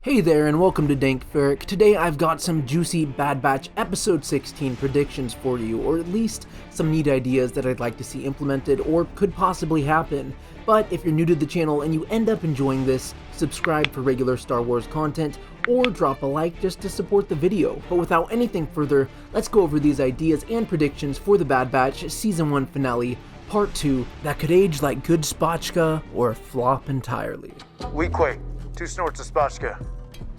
Hey there and welcome to Dank Ferric. Today I've got some juicy Bad Batch episode 16 predictions for you, or at least some neat ideas that I'd like to see implemented or could possibly happen. But if you're new to the channel and you end up enjoying this, subscribe for regular Star Wars content or drop a like just to support the video. But without anything further, let's go over these ideas and predictions for the Bad Batch Season 1 finale, Part 2, that could age like good spotchka or flop entirely. We quake. 2 snorts of spotchka.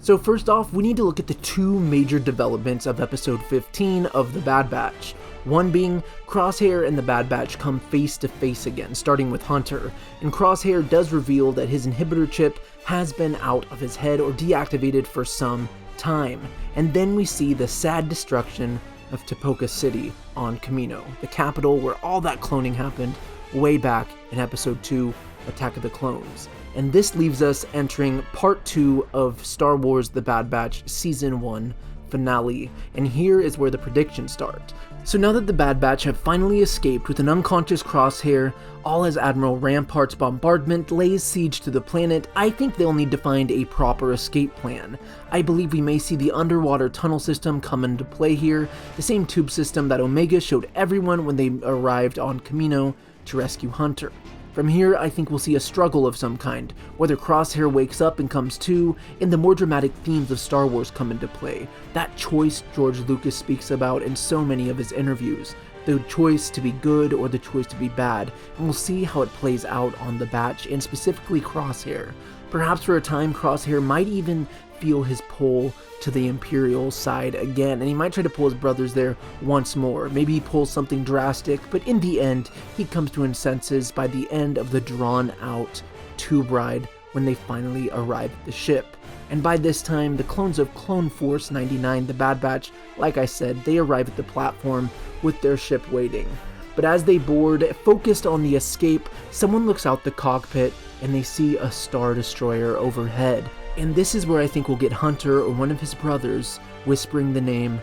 So first off, we need to look at the two major developments of episode 15 of the Bad Batch. One being Crosshair and the Bad Batch come face to face again, starting with Hunter, and Crosshair does reveal that his inhibitor chip has been out of his head or deactivated for some time. And then we see the sad destruction of Tipoca City on Kamino, the capital where all that cloning happened way back in episode 2, Attack of the Clones. And this leaves us entering part 2 of Star Wars The Bad Batch Season 1 finale, and here is where the predictions start. So now that the Bad Batch have finally escaped with an unconscious Crosshair, all as Admiral Rampart's bombardment lays siege to the planet, I think they'll need to find a proper escape plan. I believe we may see the underwater tunnel system come into play here, the same tube system that Omega showed everyone when they arrived on Kamino to rescue Hunter. From here, I think we'll see a struggle of some kind, whether Crosshair wakes up and comes to, and the more dramatic themes of Star Wars come into play. That choice George Lucas speaks about in so many of his interviews. The choice to be good or the choice to be bad, and we'll see how it plays out on the Batch, and specifically Crosshair. Perhaps for a time, Crosshair might even feel his pull to the Imperial side again, and he might try to pull his brothers there once more. Maybe he pulls something drastic, but in the end, he comes to his senses by the end of the drawn-out tube ride when they finally arrive at the ship. And by this time, the clones of Clone Force 99, the Bad Batch, like I said, they arrive at the platform with their ship waiting. But as they board, focused on the escape, someone looks out the cockpit and they see a Star Destroyer overhead. And this is where I think we'll get Hunter or one of his brothers whispering the name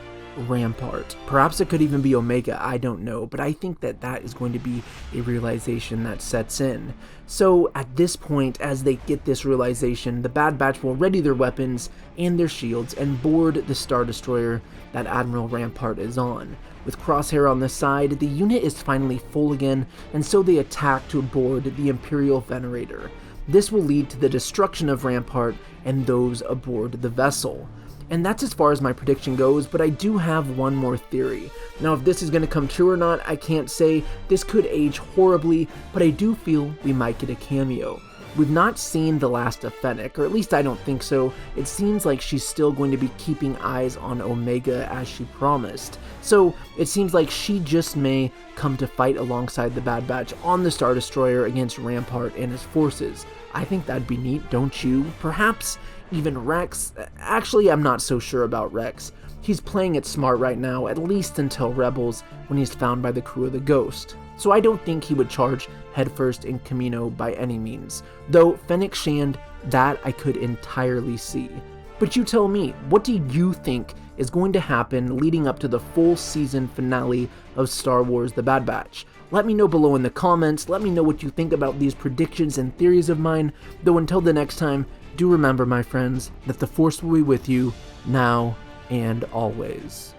Rampart. Perhaps it could even be Omega, I don't know, but I think that that is going to be a realization that sets in. So at this point, as they get this realization, the Bad Batch will ready their weapons and their shields and board the Star Destroyer that Admiral Rampart is on. With Crosshair on the side, the unit is finally full again, and so they attack to board the Imperial Venerator. This will lead to the destruction of Rampart and those aboard the vessel. And that's as far as my prediction goes, but I do have one more theory. Now, if this is going to come true or not, I can't say. This could age horribly, but I do feel we might get a cameo. We've not seen the last of Fennec, or at least I don't think so. It seems like she's still going to be keeping eyes on Omega as she promised. So it seems like she just may come to fight alongside the Bad Batch on the Star Destroyer against Rampart and his forces. I think that'd be neat, don't you? Perhaps even Rex? Actually, I'm not so sure about Rex. He's playing it smart right now, at least until Rebels, when he's found by the crew of the Ghost. So I don't think he would charge headfirst in Kamino by any means. Though Fennec Shand, that I could entirely see. But you tell me, what do you think is going to happen leading up to the full season finale of Star Wars The Bad Batch? Let me know below in the comments, let me know what you think about these predictions and theories of mine, though until the next time, do remember, my friends, that the Force will be with you, now and always.